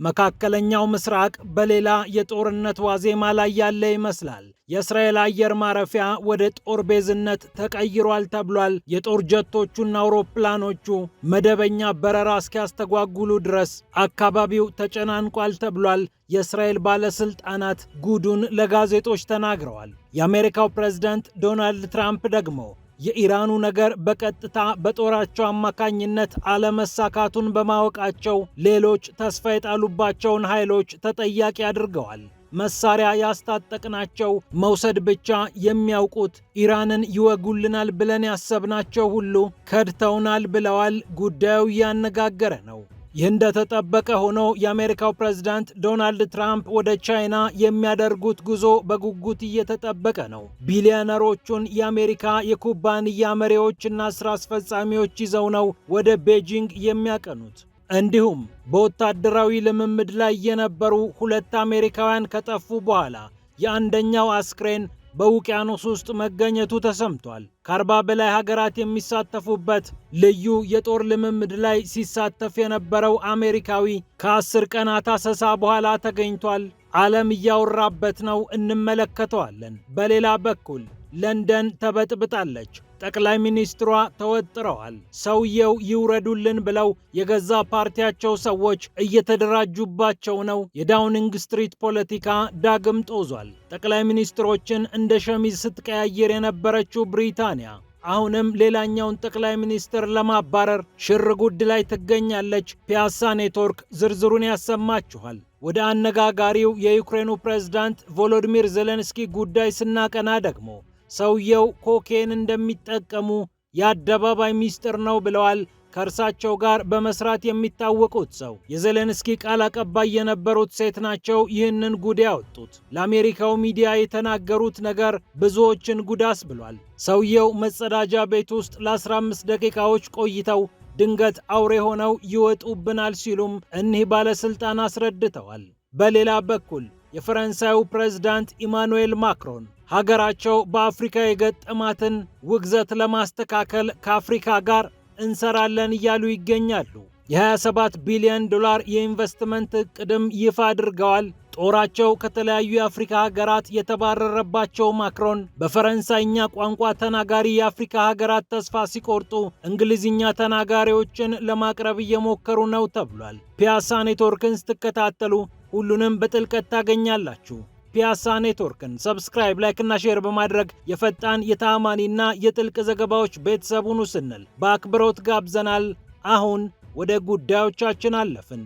መካከለኛው ምስራቅ በሌላ የጦርነት ዋዜማ ላይ ያለ ይመስላል። የእስራኤል አየር ማረፊያ ወደ ጦር ቤዝነት ተቀይሯል ተብሏል። የጦር ጀቶቹና አውሮፕላኖቹ መደበኛ በረራ እስኪያስተጓጉሉ ድረስ አካባቢው ተጨናንቋል ተብሏል። የእስራኤል ባለስልጣናት ጉዱን ለጋዜጦች ተናግረዋል። የአሜሪካው ፕሬዝዳንት ዶናልድ ትራምፕ ደግሞ የኢራኑ ነገር በቀጥታ በጦራቸው አማካኝነት አለመሳካቱን በማወቃቸው ሌሎች ተስፋ የጣሉባቸውን ኃይሎች ተጠያቂ አድርገዋል። መሳሪያ ያስታጠቅናቸው መውሰድ ብቻ የሚያውቁት ኢራንን ይወጉልናል ብለን ያሰብናቸው ሁሉ ከድተውናል ብለዋል። ጉዳዩ እያነጋገረ ነው። ይህ እንደተጠበቀ ሆኖ የአሜሪካው ፕሬዝዳንት ዶናልድ ትራምፕ ወደ ቻይና የሚያደርጉት ጉዞ በጉጉት እየተጠበቀ ነው። ቢሊዮነሮቹን የአሜሪካ የኩባንያ መሪዎችና ስራ አስፈጻሚዎች ይዘው ነው ወደ ቤጂንግ የሚያቀኑት። እንዲሁም በወታደራዊ ልምምድ ላይ የነበሩ ሁለት አሜሪካውያን ከጠፉ በኋላ የአንደኛው አስክሬን በውቅያኖስ ውስጥ መገኘቱ ተሰምቷል። ከ40 በላይ ሀገራት የሚሳተፉበት ልዩ የጦር ልምምድ ላይ ሲሳተፍ የነበረው አሜሪካዊ ከ10 ቀናት አሰሳ በኋላ ተገኝቷል። ዓለም እያወራበት ነው፣ እንመለከተዋለን። በሌላ በኩል ለንደን ተበጥብጣለች። ጠቅላይ ሚኒስትሯ ተወጥረዋል። ሰውየው ይውረዱልን ብለው የገዛ ፓርቲያቸው ሰዎች እየተደራጁባቸው ነው። የዳውኒንግ ስትሪት ፖለቲካ ዳግም ጦዟል። ጠቅላይ ሚኒስትሮችን እንደ ሸሚዝ ስትቀያየር የነበረችው ብሪታንያ አሁንም ሌላኛውን ጠቅላይ ሚኒስትር ለማባረር ሽር ጉድ ላይ ትገኛለች። ፒያሳ ኔትወርክ ዝርዝሩን ያሰማችኋል። ወደ አነጋጋሪው የዩክሬኑ ፕሬዝዳንት ቮሎዲሚር ዜሌንስኪ ጉዳይ ስናቀና ደግሞ ሰውየው ኮኬን እንደሚጠቀሙ የአደባባይ ሚስጥር ነው ብለዋል። ከእርሳቸው ጋር በመስራት የሚታወቁት ሰው የዜሌንስኪ ቃል አቀባይ የነበሩት ሴት ናቸው ይህንን ጉድ ያወጡት። ለአሜሪካው ሚዲያ የተናገሩት ነገር ብዙዎችን ጉዳስ ብሏል። ሰውየው መጸዳጃ ቤት ውስጥ ለ15 ደቂቃዎች ቆይተው ድንገት አውሬ ሆነው ይወጡብናል ሲሉም እኒህ ባለስልጣን አስረድተዋል። በሌላ በኩል የፈረንሳዩ ፕሬዝዳንት ኢማኑኤል ማክሮን ሀገራቸው በአፍሪካ የገጠማትን ውግዘት ለማስተካከል ከአፍሪካ ጋር እንሰራለን እያሉ ይገኛሉ። የ27 ቢሊዮን ዶላር የኢንቨስትመንት እቅድም ይፋ አድርገዋል። ጦራቸው ከተለያዩ የአፍሪካ ሀገራት የተባረረባቸው ማክሮን በፈረንሳይኛ ቋንቋ ተናጋሪ የአፍሪካ ሀገራት ተስፋ ሲቆርጡ እንግሊዝኛ ተናጋሪዎችን ለማቅረብ እየሞከሩ ነው ተብሏል። ፒያሳ ኔትወርክን ስትከታተሉ ሁሉንም በጥልቀት ታገኛላችሁ። ፒያሳ ኔትወርክን ሰብስክራይብ፣ ላይክ እና ሼር በማድረግ የፈጣን የተአማኒና የጥልቅ ዘገባዎች ቤተሰብ ሁኑ ስንል በአክብሮት ጋብዘናል። አሁን ወደ ጉዳዮቻችን አለፍን።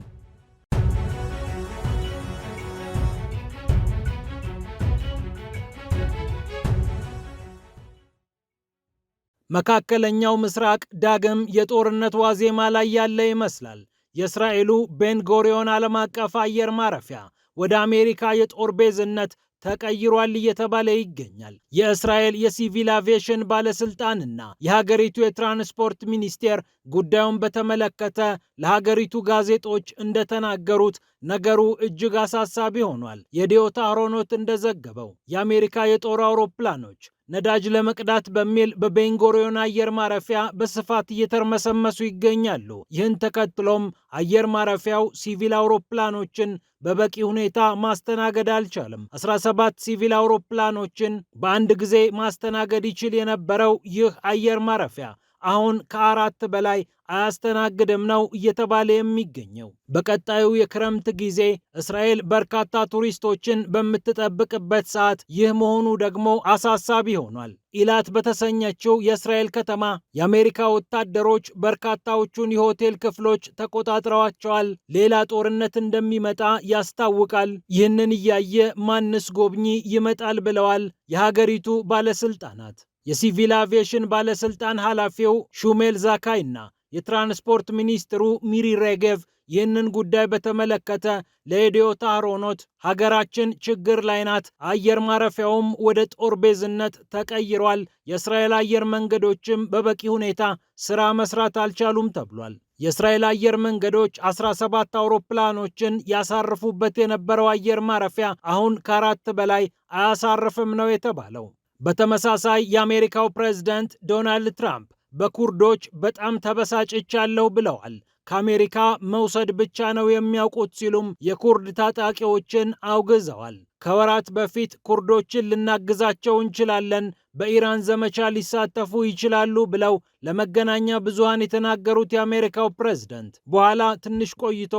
መካከለኛው ምስራቅ ዳግም የጦርነት ዋዜማ ላይ ያለ ይመስላል። የእስራኤሉ ቤን ጎሪዮን ዓለም አቀፍ አየር ማረፊያ ወደ አሜሪካ የጦር ቤዝነት ተቀይሯል እየተባለ ይገኛል። የእስራኤል የሲቪል አቪዬሽን ባለስልጣንና የሀገሪቱ የትራንስፖርት ሚኒስቴር ጉዳዩን በተመለከተ ለሀገሪቱ ጋዜጦች እንደተናገሩት ነገሩ እጅግ አሳሳቢ ሆኗል። የዲዮታ አሮኖት እንደዘገበው የአሜሪካ የጦር አውሮፕላኖች ነዳጅ ለመቅዳት በሚል በቤንጎሪዮን አየር ማረፊያ በስፋት እየተርመሰመሱ ይገኛሉ። ይህን ተከትሎም አየር ማረፊያው ሲቪል አውሮፕላኖችን በበቂ ሁኔታ ማስተናገድ አልቻለም። 17 ሲቪል አውሮፕላኖችን በአንድ ጊዜ ማስተናገድ ይችል የነበረው ይህ አየር ማረፊያ አሁን ከ4 በላይ አያስተናግድም ነው እየተባለ የሚገኘው። በቀጣዩ የክረምት ጊዜ እስራኤል በርካታ ቱሪስቶችን በምትጠብቅበት ሰዓት ይህ መሆኑ ደግሞ አሳሳቢ ሆኗል። ኢላት በተሰኘችው የእስራኤል ከተማ የአሜሪካ ወታደሮች በርካታዎቹን የሆቴል ክፍሎች ተቆጣጥረዋቸዋል። ሌላ ጦርነት እንደሚመጣ ያስታውቃል። ይህንን እያየ ማንስ ጎብኚ ይመጣል ብለዋል የሀገሪቱ ባለስልጣናት። የሲቪል አቪዬሽን ባለስልጣን ኃላፊው ሹሜል ዛካይና የትራንስፖርት ሚኒስትሩ ሚሪ ሬጌቭ ይህንን ጉዳይ በተመለከተ ለኢዲዮታ አሮኖት ሀገራችን ችግር ላይ ናት፣ አየር ማረፊያውም ወደ ጦር ቤዝነት ተቀይሯል፣ የእስራኤል አየር መንገዶችም በበቂ ሁኔታ ስራ መስራት አልቻሉም ተብሏል። የእስራኤል አየር መንገዶች 17 አውሮፕላኖችን ያሳርፉበት የነበረው አየር ማረፊያ አሁን ከ4 በላይ አያሳርፍም ነው የተባለው። በተመሳሳይ የአሜሪካው ፕሬዝዳንት ዶናልድ ትራምፕ በኩርዶች በጣም ተበሳጭቻለሁ ብለዋል። ከአሜሪካ መውሰድ ብቻ ነው የሚያውቁት ሲሉም የኩርድ ታጣቂዎችን አውግዘዋል። ከወራት በፊት ኩርዶችን ልናግዛቸው እንችላለን፣ በኢራን ዘመቻ ሊሳተፉ ይችላሉ ብለው ለመገናኛ ብዙሃን የተናገሩት የአሜሪካው ፕሬዝደንት በኋላ ትንሽ ቆይቶ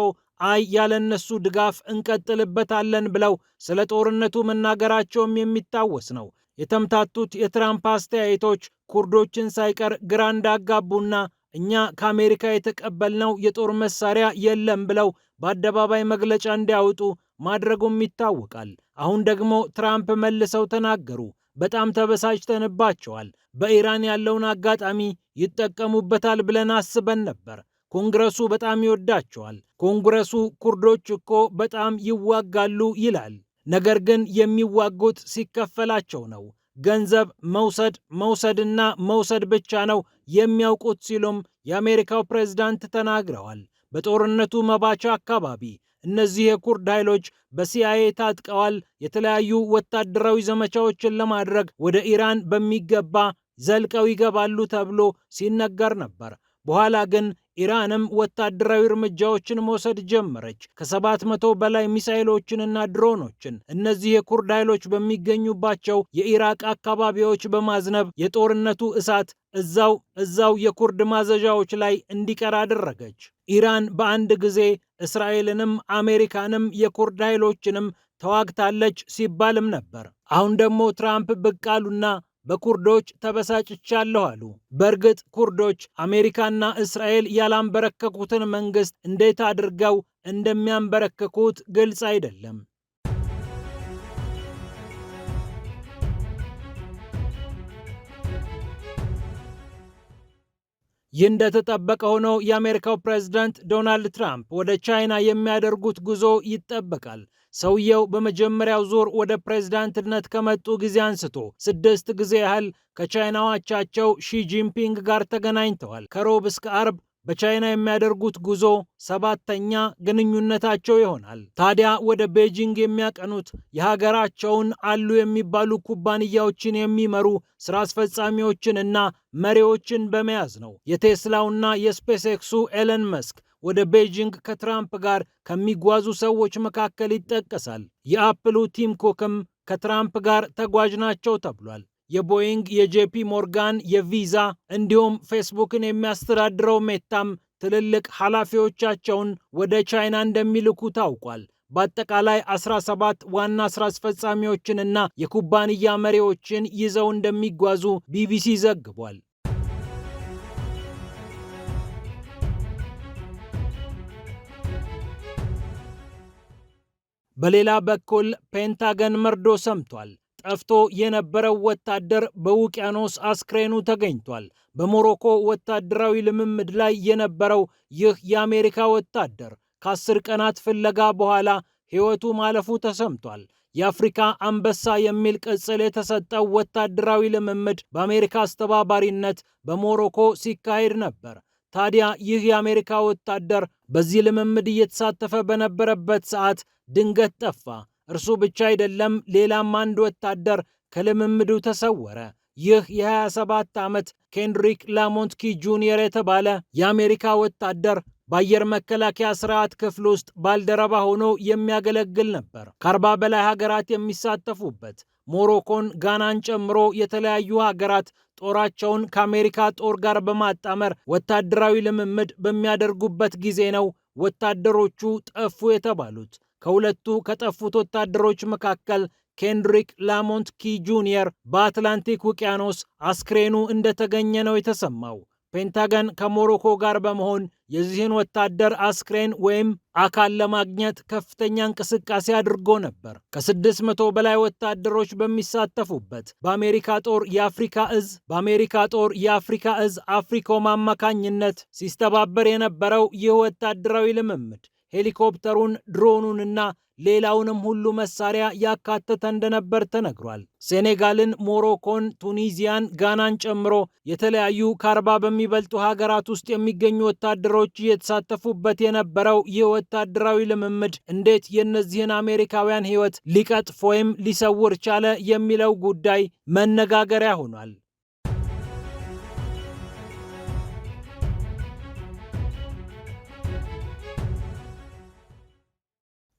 አይ ያለነሱ ድጋፍ እንቀጥልበታለን ብለው ስለ ጦርነቱ መናገራቸውም የሚታወስ ነው። የተምታቱት የትራምፕ አስተያየቶች ኩርዶችን ሳይቀር ግራ እንዳጋቡና እኛ ከአሜሪካ የተቀበልነው የጦር መሳሪያ የለም ብለው በአደባባይ መግለጫ እንዲያወጡ ማድረጉም ይታወቃል። አሁን ደግሞ ትራምፕ መልሰው ተናገሩ። በጣም ተበሳጭተንባቸዋል። በኢራን ያለውን አጋጣሚ ይጠቀሙበታል ብለን አስበን ነበር። ኮንግረሱ በጣም ይወዳቸዋል። ኮንግረሱ ኩርዶች እኮ በጣም ይዋጋሉ ይላል። ነገር ግን የሚዋጉት ሲከፈላቸው ነው። ገንዘብ መውሰድና መውሰድ ብቻ ነው የሚያውቁት ሲሉም የአሜሪካው ፕሬዝዳንት ተናግረዋል። በጦርነቱ መባቻ አካባቢ እነዚህ የኩርድ ኃይሎች በሲአይኤ ታጥቀዋል። የተለያዩ ወታደራዊ ዘመቻዎችን ለማድረግ ወደ ኢራን በሚገባ ዘልቀው ይገባሉ ተብሎ ሲነገር ነበር። በኋላ ግን ኢራንም ወታደራዊ እርምጃዎችን መውሰድ ጀመረች። ከ700 በላይ ሚሳኤሎችንና ድሮኖችን እነዚህ የኩርድ ኃይሎች በሚገኙባቸው የኢራቅ አካባቢዎች በማዝነብ የጦርነቱ እሳት እዛው የኩርድ ማዘዣዎች ላይ እንዲቀር አደረገች። ኢራን በአንድ ጊዜ እስራኤልንም አሜሪካንም የኩርድ ኃይሎችንም ተዋግታለች ሲባልም ነበር። አሁን ደግሞ ትራምፕ ብቅ አሉና በኩርዶች ተበሳጭቻለሁ አሉ። በእርግጥ ኩርዶች አሜሪካና እስራኤል ያላንበረከኩትን መንግስት እንዴት አድርገው እንደሚያንበረክኩት ግልጽ አይደለም። ይህ እንደተጠበቀ ሆኖ የአሜሪካው ፕሬዝዳንት ዶናልድ ትራምፕ ወደ ቻይና የሚያደርጉት ጉዞ ይጠበቃል። ሰውየው በመጀመሪያው ዙር ወደ ፕሬዝዳንትነት ከመጡ ጊዜ አንስቶ 6 ጊዜ ያህል ከቻይናው አቻቸው ሺጂንፒንግ ጋር ተገናኝተዋል። ከሮብ እስከ አርብ በቻይና የሚያደርጉት ጉዞ 7ኛ ግንኙነታቸው ይሆናል። ታዲያ ወደ ቤጂንግ የሚያቀኑት የሀገራቸውን አሉ የሚባሉ ኩባንያዎችን የሚመሩ ስራ አስፈጻሚዎችን እና መሪዎችን በመያዝ ነው። የቴስላውና የስፔስ ኤክሱ ኤለን መስክ ወደ ቤጂንግ ከትራምፕ ጋር ከሚጓዙ ሰዎች መካከል ይጠቀሳል። የአፕሉ ቲም ኩክም ከትራምፕ ጋር ተጓዥ ናቸው ተብሏል። የቦይንግ፣ የጄፒ ሞርጋን፣ የቪዛ እንዲሁም ፌስቡክን የሚያስተዳድረው ሜታም ትልልቅ ኃላፊዎቻቸውን ወደ ቻይና እንደሚልኩ ታውቋል። በአጠቃላይ 17 ዋና ስራ አስፈጻሚዎችንና የኩባንያ መሪዎችን ይዘው እንደሚጓዙ ቢቢሲ ዘግቧል። በሌላ በኩል ፔንታገን መርዶ ሰምቷል። ጠፍቶ የነበረው ወታደር በውቅያኖስ አስክሬኑ ተገኝቷል። በሞሮኮ ወታደራዊ ልምምድ ላይ የነበረው ይህ የአሜሪካ ወታደር ከ10 ቀናት ፍለጋ በኋላ ሕይወቱ ማለፉ ተሰምቷል። የአፍሪካ አንበሳ የሚል ቅጽል የተሰጠው ወታደራዊ ልምምድ በአሜሪካ አስተባባሪነት በሞሮኮ ሲካሄድ ነበር። ታዲያ ይህ የአሜሪካ ወታደር በዚህ ልምምድ እየተሳተፈ በነበረበት ሰዓት ድንገት ጠፋ። እርሱ ብቻ አይደለም፣ ሌላም አንድ ወታደር ከልምምዱ ተሰወረ። ይህ የ27 ዓመት ኬንድሪክ ላሞንትኪ ጁኒየር የተባለ የአሜሪካ ወታደር በአየር መከላከያ ስርዓት ክፍል ውስጥ ባልደረባ ሆኖ የሚያገለግል ነበር። ከ40 በላይ ሀገራት የሚሳተፉበት ሞሮኮን፣ ጋናን ጨምሮ የተለያዩ ሀገራት ጦራቸውን ከአሜሪካ ጦር ጋር በማጣመር ወታደራዊ ልምምድ በሚያደርጉበት ጊዜ ነው ወታደሮቹ ጠፉ የተባሉት። ከሁለቱ ከጠፉት ወታደሮች መካከል ኬንድሪክ ላሞንትኪ ጁኒየር በአትላንቲክ ውቅያኖስ አስክሬኑ እንደተገኘ ነው የተሰማው። ፔንታገን ከሞሮኮ ጋር በመሆን የዚህን ወታደር አስክሬን ወይም አካል ለማግኘት ከፍተኛ እንቅስቃሴ አድርጎ ነበር። ከ600 በላይ ወታደሮች በሚሳተፉበት በአሜሪካ ጦር የአፍሪካ እዝ አፍሪኮም አማካኝነት ሲስተባበር የነበረው ይህ ወታደራዊ ልምምድ ሄሊኮፕተሩን፣ ድሮኑንና ሌላውንም ሁሉ መሳሪያ ያካተተ እንደነበር ተነግሯል። ሴኔጋልን፣ ሞሮኮን፣ ቱኒዚያን፣ ጋናን ጨምሮ የተለያዩ ከ40 በሚበልጡ ሀገራት ውስጥ የሚገኙ ወታደሮች እየተሳተፉበት የነበረው ይህ ወታደራዊ ልምምድ እንዴት የእነዚህን አሜሪካውያን ሕይወት ሊቀጥፍ ወይም ሊሰውር ቻለ የሚለው ጉዳይ መነጋገሪያ ሆኗል።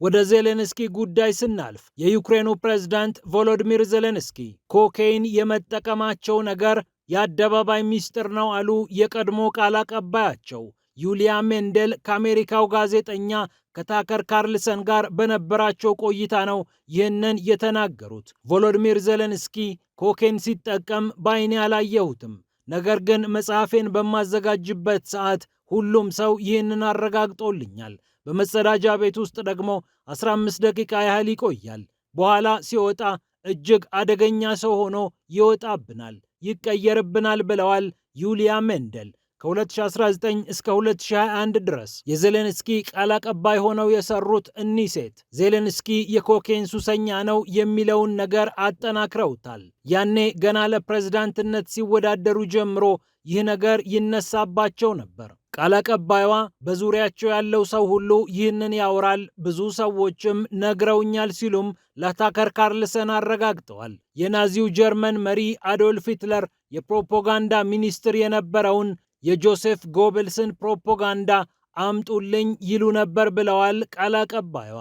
ወደ ዜሌንስኪ ጉዳይ ስናልፍ የዩክሬኑ ፕሬዝዳንት ቮሎዲሚር ዜሌንስኪ ኮኬይን የመጠቀማቸው ነገር የአደባባይ ሚስጥር ነው አሉ የቀድሞ ቃል አቀባያቸው። ዩሊያ ሜንዴል ከአሜሪካው ጋዜጠኛ ከታከር ካርልሰን ጋር በነበራቸው ቆይታ ነው ይህንን የተናገሩት። ቮሎዲሚር ዜሌንስኪ ኮኬን ሲጠቀም በዓይኔ አላየሁትም፣ ነገር ግን መጽሐፌን በማዘጋጅበት ሰዓት ሁሉም ሰው ይህንን አረጋግጦልኛል። በመጸዳጃ ቤት ውስጥ ደግሞ 15 ደቂቃ ያህል ይቆያል። በኋላ ሲወጣ እጅግ አደገኛ ሰው ሆኖ ይወጣብናል፣ ይቀየርብናል ብለዋል ዩሊያ ሜንዴል። ከ2019 እስከ 2021 ድረስ የዜሌንስኪ ቃል አቀባይ ሆነው የሰሩት እኒህ ሴት ዜሌንስኪ የኮኬን ሱሰኛ ነው የሚለውን ነገር አጠናክረውታል። ያኔ ገና ለፕሬዝዳንትነት ሲወዳደሩ ጀምሮ ይህ ነገር ይነሳባቸው ነበር። ቃል አቀባይዋ በዙሪያቸው ያለው ሰው ሁሉ ይህንን ያወራል፣ ብዙ ሰዎችም ነግረውኛል ሲሉም ለታከር ካርልሰን አረጋግጠዋል። የናዚው ጀርመን መሪ አዶልፍ ሂትለር የፕሮፓጋንዳ ሚኒስትር የነበረውን የጆሴፍ ጎቤልስን ፕሮፓጋንዳ አምጡልኝ ይሉ ነበር ብለዋል ቃል አቀባይዋ።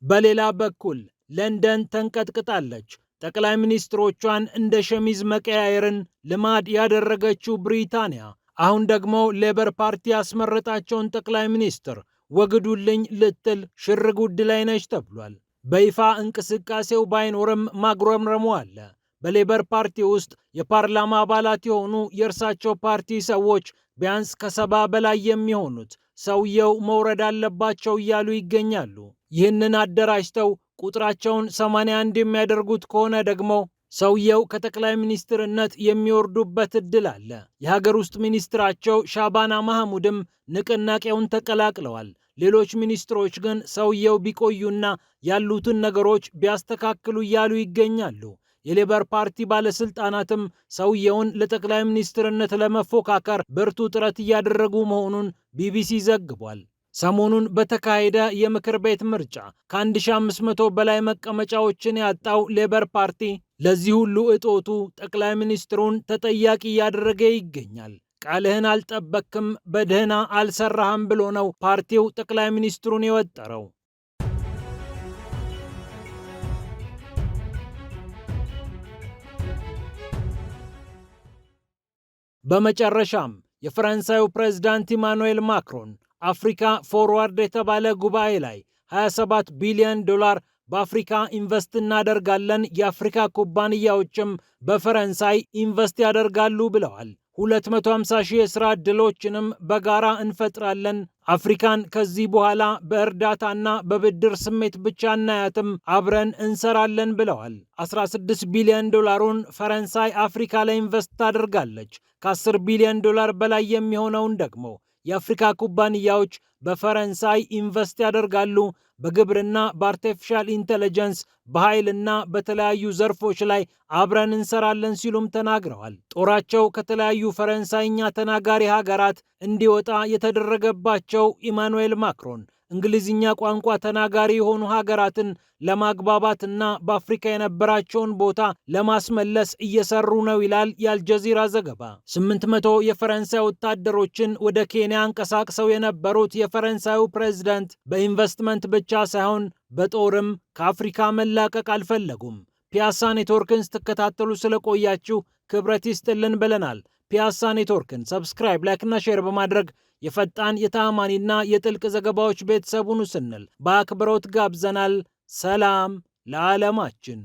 በሌላ በኩል ለንደን ተንቀጥቅጣለች። ጠቅላይ ሚኒስትሮቿን እንደ ሸሚዝ መቀያየርን ልማድ ያደረገችው ብሪታንያ አሁን ደግሞ ሌበር ፓርቲ ያስመረጣቸውን ጠቅላይ ሚኒስትር ወግዱልኝ ልትል ሽርጉድ ላይ ነች ተብሏል። በይፋ እንቅስቃሴው ባይኖርም ማጉረምረሙ አለ። በሌበር ፓርቲ ውስጥ የፓርላማ አባላት የሆኑ የእርሳቸው ፓርቲ ሰዎች ቢያንስ ከ70 በላይ የሚሆኑት ሰውየው መውረድ አለባቸው እያሉ ይገኛሉ። ይህንን አደራጅተው ቁጥራቸውን 81 የሚያደርጉት ከሆነ ደግሞ ሰውየው ከጠቅላይ ሚኒስትርነት የሚወርዱበት እድል አለ። የሀገር ውስጥ ሚኒስትራቸው ሻባና ማህሙድም ንቅናቄውን ተቀላቅለዋል። ሌሎች ሚኒስትሮች ግን ሰውየው ቢቆዩና ያሉትን ነገሮች ቢያስተካክሉ እያሉ ይገኛሉ። የሌበር ፓርቲ ባለስልጣናትም ሰውየውን ለጠቅላይ ሚኒስትርነት ለመፎካከር ብርቱ ጥረት እያደረጉ መሆኑን ቢቢሲ ዘግቧል። ሰሞኑን በተካሄደ የምክር ቤት ምርጫ ከ1500 በላይ መቀመጫዎችን ያጣው ሌበር ፓርቲ ለዚህ ሁሉ እጦቱ ጠቅላይ ሚኒስትሩን ተጠያቂ እያደረገ ይገኛል። ቃልህን አልጠበክም፣ በደህና አልሰራህም ብሎ ነው ፓርቲው ጠቅላይ ሚኒስትሩን የወጠረው። በመጨረሻም የፈረንሳዩ ፕሬዝዳንት ኢማኑኤል ማክሮን አፍሪካ ፎርዋርድ የተባለ ጉባኤ ላይ 27 ቢሊዮን ዶላር በአፍሪካ ኢንቨስት እናደርጋለን፣ የአፍሪካ ኩባንያዎችም በፈረንሳይ ኢንቨስት ያደርጋሉ ብለዋል። 250 ሺህ የሥራ ዕድሎችንም በጋራ እንፈጥራለን። አፍሪካን ከዚህ በኋላ በእርዳታና በብድር ስሜት ብቻ እናያትም፣ አብረን እንሰራለን ብለዋል። 16 ቢሊዮን ዶላሩን ፈረንሳይ አፍሪካ ላይ ኢንቨስት ታደርጋለች። ከ10 ቢሊዮን ዶላር በላይ የሚሆነውን ደግሞ የአፍሪካ ኩባንያዎች በፈረንሳይ ኢንቨስት ያደርጋሉ። በግብርና፣ በአርቲፊሻል ኢንተለጀንስ፣ በኃይልና በተለያዩ ዘርፎች ላይ አብረን እንሰራለን ሲሉም ተናግረዋል። ጦራቸው ከተለያዩ ፈረንሳይኛ ተናጋሪ ሀገራት እንዲወጣ የተደረገባቸው ኢማኑኤል ማክሮን እንግሊዝኛ ቋንቋ ተናጋሪ የሆኑ ሀገራትን ለማግባባትና በአፍሪካ የነበራቸውን ቦታ ለማስመለስ እየሰሩ ነው ይላል የአልጀዚራ ዘገባ። 800 የፈረንሳይ ወታደሮችን ወደ ኬንያ አንቀሳቅሰው የነበሩት የፈረንሳዩ ፕሬዝዳንት በኢንቨስትመንት ብቻ ሳይሆን በጦርም ከአፍሪካ መላቀቅ አልፈለጉም። ፒያሳ ኔትወርክን ስትከታተሉ ስለቆያችሁ ክብረት ይስጥልን ብለናል። ፒያሳ ኔትወርክን ሰብስክራይብ፣ ላይክና ሼር በማድረግ የፈጣን የተአማኒና የጥልቅ ዘገባዎች ቤተሰቡን ስንል በአክብሮት ጋብዘናል። ሰላም ለዓለማችን።